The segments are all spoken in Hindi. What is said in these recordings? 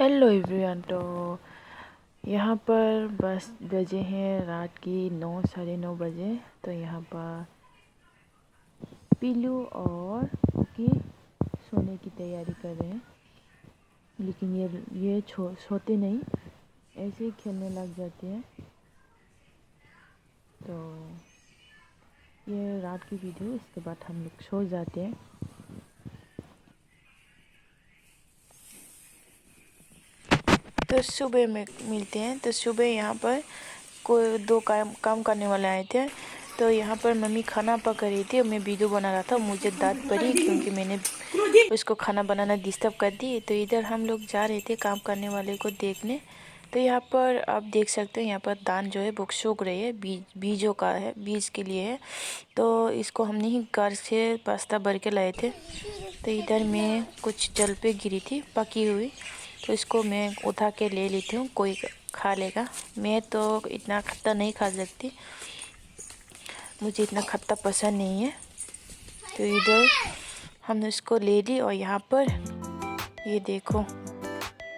Hello everyone. तो यहाँ पर बस बजे हैं रात की 9 साढ़े 9 बजे। तो यहाँ पर पीलू और कुकी सोने की तैयारी कर रहे हैं, लेकिन ये सोते नहीं, ऐसे ही खेलने लग जाते हैं। तो ये रात की वीडियो, इसके बाद हम लोग सो जाते हैं। तो सुबह में मिलते हैं। तो सुबह यहाँ पर कोई दो काम करने वाले आए थे। तो यहाँ पर मम्मी खाना पका रही थी और मैं वीडियो बना रहा था। मुझे डांट पड़ी क्योंकि मैंने उसको खाना बनाना डिस्टर्ब कर दी। तो इधर हम लोग जा रहे थे काम करने वाले को देखने। तो यहाँ पर आप देख सकते हो, यहाँ पर धान जो है वो सूख रही है, बीजों का है, बीज के लिए है। तो इसको हमने ही घर से बस्ता भर के लाए थे। तो इधर में कुछ जल पे गिरी थी पकी हुई, तो इसको मैं उठा के ले लेती हूँ, कोई खा लेगा। मैं तो इतना खट्टा नहीं खा सकती, मुझे इतना खट्टा पसंद नहीं है। तो इधर हमने इसको ले ली और यहाँ पर ये देखो।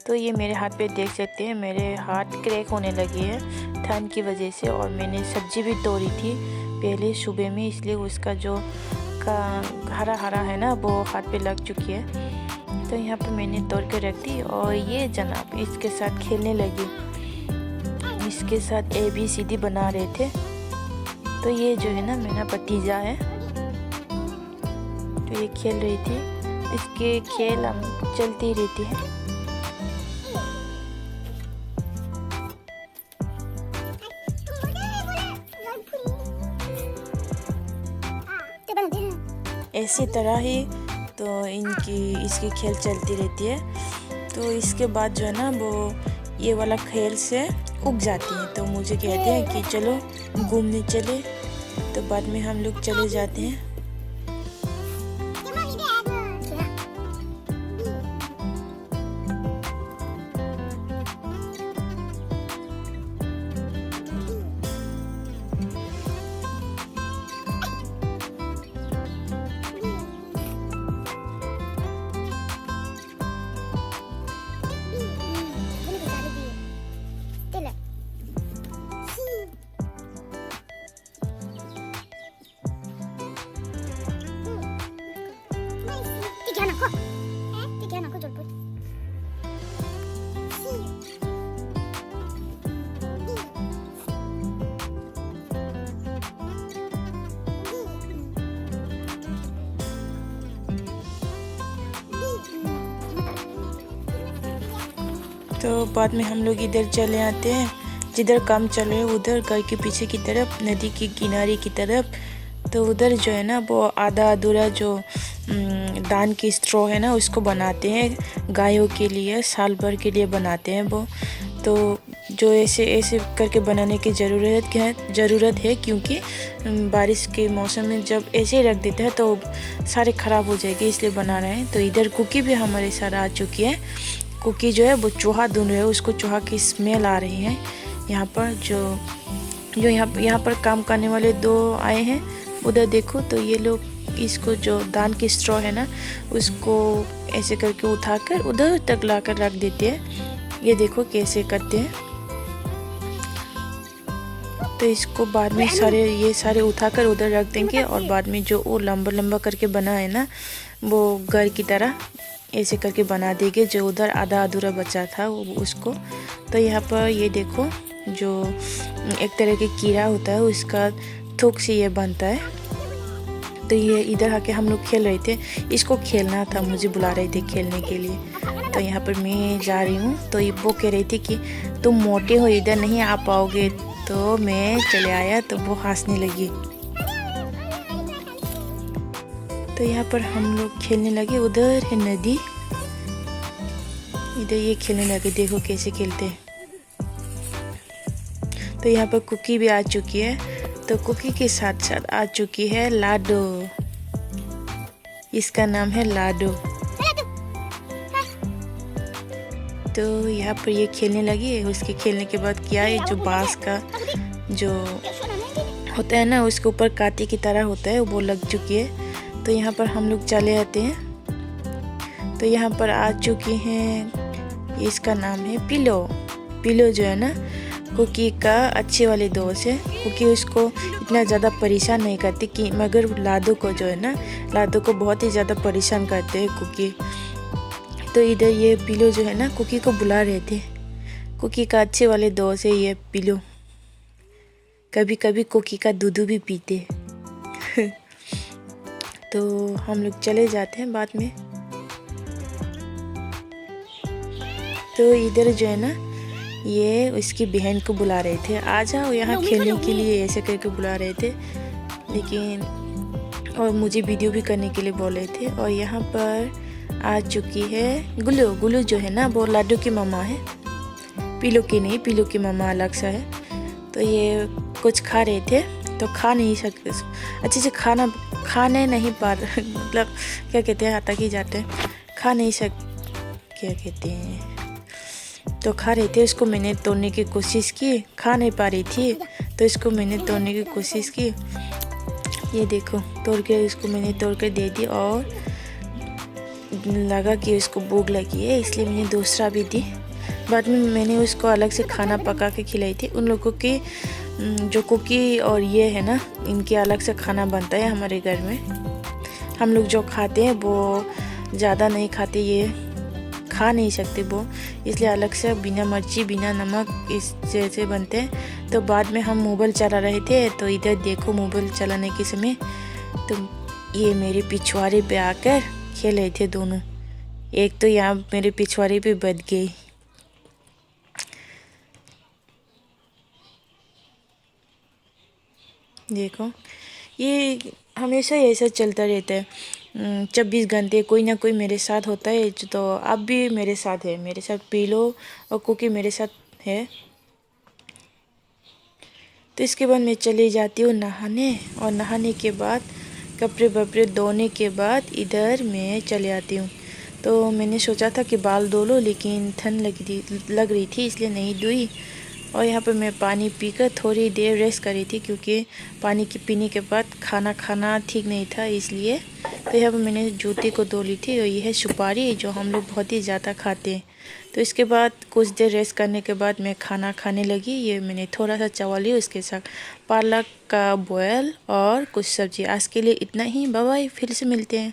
तो ये मेरे हाथ पे देख सकते हैं, मेरे हाथ क्रैक होने लगे हैं ठंड की वजह से। और मैंने सब्जी भी तोड़ी थी पहले सुबह में, इसलिए उसका जो हरा हरा है ना, वो हाथ पे लग चुकी है। तो यहाँ पर मैंने तोड़ के रख दी और ये जनाब इसके साथ खेलने लगी। इसके साथ ABCD बना रहे थे। तो ये जो है ना मेरा भतीजा है, तो ये खेल रही थी। इसके खेल हम चलती रहती है। ऐसी तरह ही तो इसकी खेल चलती रहती है। तो इसके बाद जो है ना वो ये वाला खेल से उग जाती है। तो मुझे कहते हैं कि चलो घूमने चले। तो बाद में हम लोग चले जाते हैं। तो बाद में हम लोग इधर चले आते हैं, जिधर काम चल रहे उधर घर के पीछे की तरफ, नदी के किनारे की तरफ। तो उधर जो है ना वो आधा अधूरा जो धान की स्ट्रॉ है ना, उसको बनाते हैं गायों के लिए, साल भर के लिए बनाते हैं वो। तो जो ऐसे करके बनाने की ज़रूरत है क्योंकि बारिश के मौसम में जब ऐसे ही रख देते हैं तो सारे ख़राब हो जाएंगे, इसलिए बना रहे हैं। तो इधर कुकी भी हमारे साथ आ चुकी है। कुकी जो है वो चूहा ढूंढ रहे है, उसको चूहा की स्मेल आ रही है। यहाँ पर जो यहाँ पर काम करने वाले दो आए हैं, उधर देखो। तो ये लोग इसको जो धान की स्ट्रॉ है ना, उसको ऐसे करके उठाकर उधर तक लाकर रख देते हैं। ये देखो कैसे करते हैं। तो इसको बाद में ये सारे उठाकर उधर रख देंगे और बाद में जो वो लंबा लंबा करके बना है ना, वो घर की तरह ऐसे करके बना देंगे, जो उधर आधा अधूरा बचा था उसको। तो यहाँ पर ये देखो, जो एक तरह के कीड़ा होता है उसका थूक से ये बनता है। तो ये इधर आके हम लोग खेल रहे थे, इसको खेलना था, मुझे बुला रहे थे खेलने के लिए। तो यहाँ पर मैं जा रही हूँ। तो ये वो कह रही थी कि तुम मोटे हो, इधर नहीं आ पाओगे। तो मैं चले आया तो वो हंसने लगी। तो यहाँ पर हम लोग खेलने लगे। उधर है नदी, इधर ये खेलने लगे, देखो कैसे खेलते हैं। तो यहाँ पर कुकी भी आ चुकी है। तो कुकी के साथ साथ आ चुकी है लाडो, इसका नाम है लाडो। तो यहाँ पर ये खेलने लगी। उसके खेलने के बाद क्या है, जो बांस का जो होता है ना, उसके ऊपर कांटे की तरह होता है, वो लग चुकी है। तो यहाँ पर हम लोग चले आते हैं। तो यहाँ पर आ चुकी हैं इसका नाम है पिलो। पिलो जो है ना कुकी का अच्छे वाले दोस्त है। कुकी उसको इतना ज़्यादा परेशान नहीं करती कि, मगर लादो को जो है ना, लादो को बहुत ही ज़्यादा परेशान करते हैं कुकी। तो इधर ये पिलो जो है ना कुकी को बुला रहे थे। कुकी का अच्छे वाले दोस्त है ये पिलो। कभी कभी कुकी का दूध भी पीते तो हम लोग चले जाते हैं बाद में। तो इधर जो है ना ये उसकी बहन को बुला रहे थे, आ जाओ यहाँ खेलने के लिए, ऐसे करके बुला रहे थे। लेकिन और मुझे वीडियो भी करने के लिए बोले थे। और यहाँ पर आ चुकी है गुल्लू। गुल्लू जो है ना वो लाडू की मामा है, पिलो की नहीं, पिलो की मामा अलग सा है। तो ये कुछ खा रहे थे तो खा नहीं सकते अच्छे से, खाने नहीं पा रहे मतलब क्या कहते हैं, आता की जाते हैं, खा नहीं क्या कहते हैं, तो खा रहे थे। उसको मैंने तोड़ने की कोशिश की, खा नहीं पा रही थी तो इसको मैंने तोड़ने की कोशिश की। ये देखो तोड़ के इसको मैंने तोड़ कर दे दी और लगा कि उसको भूख लगी है इसलिए मैंने दूसरा भी दी। बाद में मैंने उसको अलग से खाना पका के खिलाई थी। उन लोगों की जो कुकी और ये है ना, इनके अलग से खाना बनता है हमारे घर में। हम लोग जो खाते हैं वो ज़्यादा नहीं खाते, ये खा नहीं सकते वो, इसलिए अलग से बिना मिर्ची बिना नमक इस जैसे बनते हैं। तो बाद में हम मोबाइल चला रहे थे तो इधर देखो मोबाइल चलाने के समय तो ये मेरे पिछवाड़े पे आकर खेल रहे थे दोनों। एक तो यहाँ मेरे पिछवाड़े पे बच गई। देखो ये हमेशा ऐसा चलता रहता है, 24 घंटे कोई ना कोई मेरे साथ होता है। तो अब भी मेरे साथ है, मेरे साथ पिलो और कुकी मेरे साथ है। तो इसके बाद मैं चली जाती हूँ नहाने, और नहाने के बाद कपड़े वपड़े धोने के बाद इधर मैं चले आती हूँ। तो मैंने सोचा था कि बाल धो लो, लेकिन ठंड लग रही थी इसलिए नहीं धोई। और यहाँ पर मैं पानी पीकर थोड़ी देर रेस्ट करी थी, क्योंकि पानी के पीने के बाद खाना खाना ठीक नहीं था इसलिए। तो यहाँ पर मैंने जूते को धो ली थी। और यह है सुपारी जो हम लोग बहुत ही ज़्यादा खाते हैं। तो इसके बाद कुछ देर रेस्ट करने के बाद मैं खाना खाने लगी। ये मैंने थोड़ा सा चावल लिया, उसके साथ पालक का बॉयल और कुछ सब्ज़ी। आज के लिए इतना ही, बाय बाय, फिर से मिलते हैं।